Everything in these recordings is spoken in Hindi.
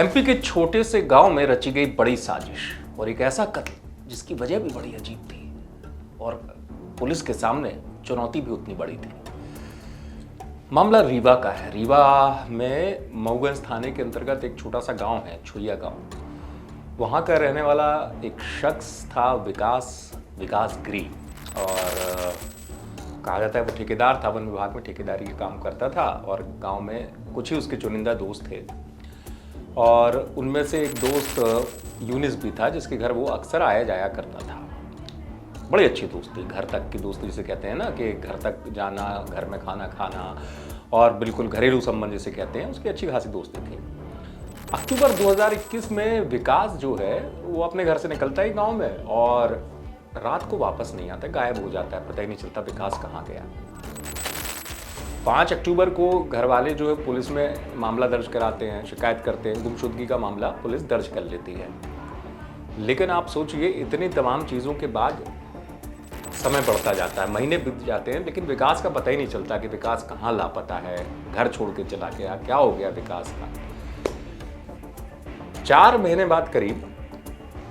एमपी के छोटे से गांव में रची गई बड़ी साजिश और एक ऐसा कत्ल जिसकी वजह भी बड़ी अजीब थी और पुलिस के सामने चुनौती भी उतनी बड़ी थी। मामला रीवा का है। रीवा में मऊगंज थाने के अंतर्गत एक छोटा सा गांव है, छुइया गांव। वहां का रहने वाला एक शख्स था विकास गिरी, और कहा जाता है वो ठेकेदार था, वन विभाग में ठेकेदारी का काम करता था और गांव में कुछ ही उसके चुनिंदा दोस्त थे। और उनमें से एक दोस्त यूनिस भी था जिसके घर वो अक्सर आया जाया करता था। बड़ी अच्छी दोस्ती, घर तक की दोस्ती जिसे कहते हैं ना, कि घर तक जाना, घर में खाना खाना और बिल्कुल घरेलू संबंध जिसे कहते हैं, उसकी अच्छी खासी दोस्ती थी। अक्टूबर 2021 में विकास जो है वो अपने घर से निकलता है गांव में और रात को वापस नहीं आता, गायब हो जाता है, पता ही नहीं चलता विकास कहाँ गया। 5 अक्टूबर को घर वाले जो है पुलिस में मामला दर्ज कराते हैं, शिकायत करते हैं, गुमशुदगी का मामला पुलिस दर्ज कर लेती है। लेकिन आप सोचिए, इतनी तमाम चीज़ों के बाद समय बढ़ता जाता है, महीने बीत जाते हैं, लेकिन विकास का पता ही नहीं चलता कि विकास कहाँ लापता है, घर छोड़ के चला गया, क्या हो गया विकास का। 4 महीने बाद करीब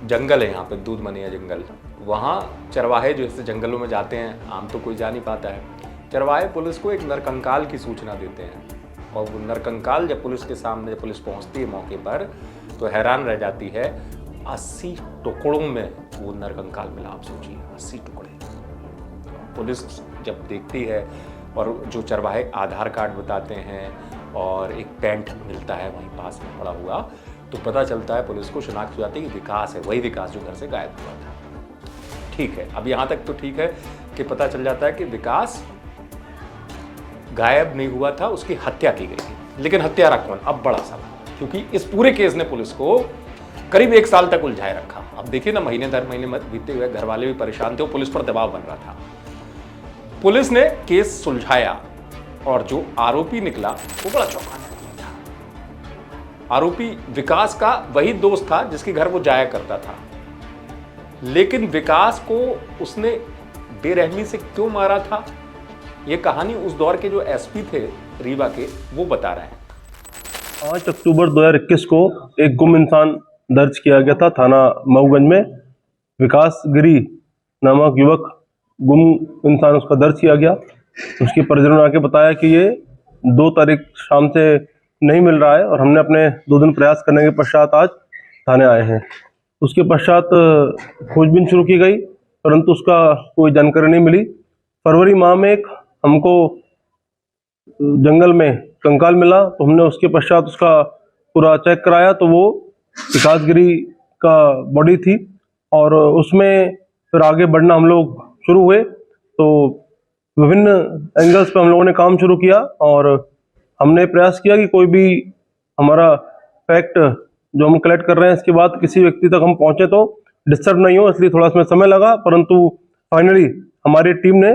जंगल है यहाँ पे, दूध मनिया जंगल, वहाँ चरवाहे जो ऐसे जंगलों में जाते हैं, आम तो कोई जा नहीं पाता है, चरवाहे पुलिस को एक नरकंकाल की सूचना देते हैं। और वो नरकंकाल जब पुलिस के सामने पुलिस पहुँचती है मौके पर तो हैरान रह जाती है। 80 टुकड़ों में वो नरकंकाल मिला। आप सोचिए, 80 टुकड़े। पुलिस जब देखती है और जो चरवाहे आधार कार्ड बताते हैं और एक पैंट मिलता है वहीं पास में पड़ा हुआ, तो पता चलता है, पुलिस को शिनाख्त हो जाती है कि विकास है, वही विकास जो घर से गायब हुआ था। ठीक है, अब यहाँ तक तो ठीक है कि पता चल जाता है कि विकास गायब नहीं हुआ था, उसकी हत्या की गई थी। लेकिन हत्यारा कौन, अब बड़ा सवाल, क्योंकि इस पूरे केस ने पुलिस को करीब 1 साल तक उलझाए रखा। अब देखिए ना, महीने दर महीने बीतते हुए घर वाले भी परेशान थे, पुलिस पर दबाव बन रहा था। पुलिस ने केस सुलझाया और जो आरोपी निकला वो बड़ा चौंकाने वाला था। आरोपी विकास का वही दोस्त था जिसके घर वो जाया करता था, लेकिन विकास को उसने बेरहमी से क्यों मारा था, ये कहानी उस दौर के जो एसपी थे रीवा के, वो बता रहे हैं। 5 अक्टूबर 2021 को एक गुम इंसान दर्ज किया गया था थाना मऊगंज में। विकास गिरी नामक युवक गुम इंसान उसका दर्ज किया गया। उसके परिजनों ने आके बताया कि ये 2 तारीख शाम से नहीं मिल रहा है और हमने अपने 2 दिन प्रयास करने के पश्चात आज थाने आए हैं। उसके पश्चात खोजबीन शुरू की गई, परंतु उसका कोई जानकारी नहीं मिली। फरवरी माह में एक हमको जंगल में कंकाल मिला, तो हमने उसके पश्चात उसका पूरा चेक कराया, तो वो विकास गिरी का बॉडी थी। और उसमें फिर आगे बढ़ना हम लोग शुरू हुए, तो विभिन्न एंगल्स पे हम लोगों ने काम शुरू किया और हमने प्रयास किया कि कोई भी हमारा फैक्ट जो हम कलेक्ट कर रहे हैं इसके बाद किसी व्यक्ति तक हम पहुंचे तो डिस्टर्ब नहीं हो, इसलिए थोड़ा इसमें समय लगा। परंतु फाइनली हमारी टीम ने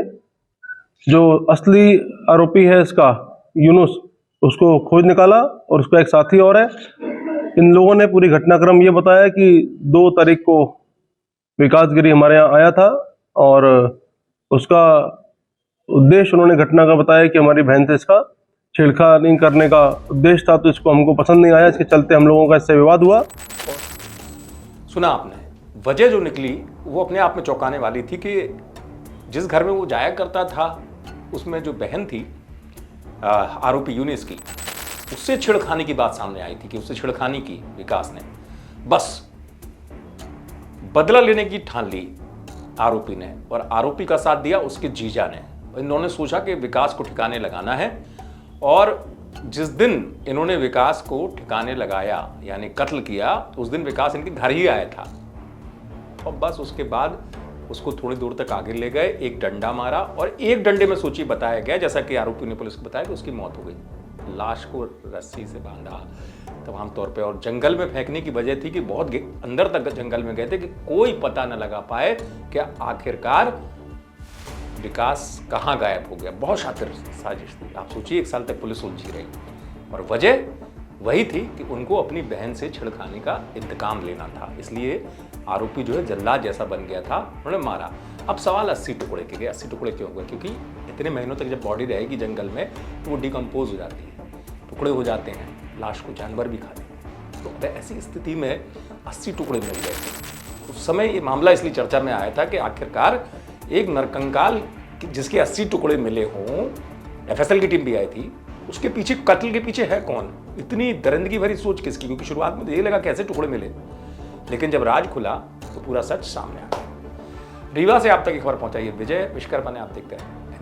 जो असली आरोपी है इसका, यूनुस, उसको खोज निकाला और उसका एक साथी और है। इन लोगों ने पूरी घटनाक्रम ये बताया कि 2 तारीख को विकास गिरी हमारे यहाँ आया था और उसका उद्देश्य उन्होंने घटना का बताया कि हमारी बहन से इसका छेड़खानी करने का उद्देश्य था, तो इसको हमको पसंद नहीं आया, इसके चलते हम लोगों का इससे विवाद हुआ। सुना आपने, वजह जो निकली वो अपने आप में चौंकाने वाली थी कि जिस घर में वो जाया करता था उसमें जो बहन थी आरोपी यूनिस की, उससे छेड़खानी की बात सामने आई थी कि उससे छेड़खानी की विकास ने। बस बदला लेने की ठान ली आरोपी ने और आरोपी का साथ दिया उसके जीजा ने। इन्होंने सोचा कि विकास को ठिकाने लगाना है और जिस दिन इन्होंने विकास को ठिकाने लगाया यानी कत्ल किया, उस दिन विकास इनके घर ही आया था। और बस उसके बाद उसको थोड़ी दूर तक आगे ले गए, एक डंडा मारा और एक डंडे में सोचिए बताया गया, जैसा कि आरोपी ने पुलिस को बताया, कि उसकी मौत हो गई। लाश को रस्सी से बांधा तमाम तौर पे और जंगल में फेंकने की वजह थी कि बहुत अंदर तक जंगल में गए थे कि कोई पता न लगा पाए कि आखिरकार विकास कहाँ गायब हो गया। बहुत शातिर साजिश थी। आप सोचिए, 1 साल तक पुलिस उलझी रही और वजह वही थी कि उनको अपनी बहन से छेड़खानी का इंतकाम लेना था। इसलिए आरोपी जो है जल्लाद जैसा बन गया था, उन्होंने मारा। अब सवाल 80 टुकड़े के गए। 80 टुकड़े क्यों हुए? क्योंकि इतने महीनों तक जब बॉडी रहेगी जंगल में तो वो डिकम्पोज हो जाती है, टुकड़े हो जाते हैं, लाश को जानवर भी खाते हैं। तो ऐसी स्थिति में 80 टुकड़े मिल गए थे। उस समय ये मामला इसलिए चर्चा में आया था कि आखिरकार एक नरकंकाल जिसके 80 टुकड़े मिले हों, एफएसएल की टीम भी आई थी, उसके पीछे, कत्ल के पीछे है कौन? इतनी दरिंदगी भरी सोच किसकी? क्योंकि शुरुआत में तो ये लगा कैसे टुकड़े मिले, लेकिन जब राज खुला तो पूरा सच सामने आ गया। रीवा से आप तक एक खबर पहुंचाइए विजय विश्वकर्मा ने, आप देखते हैं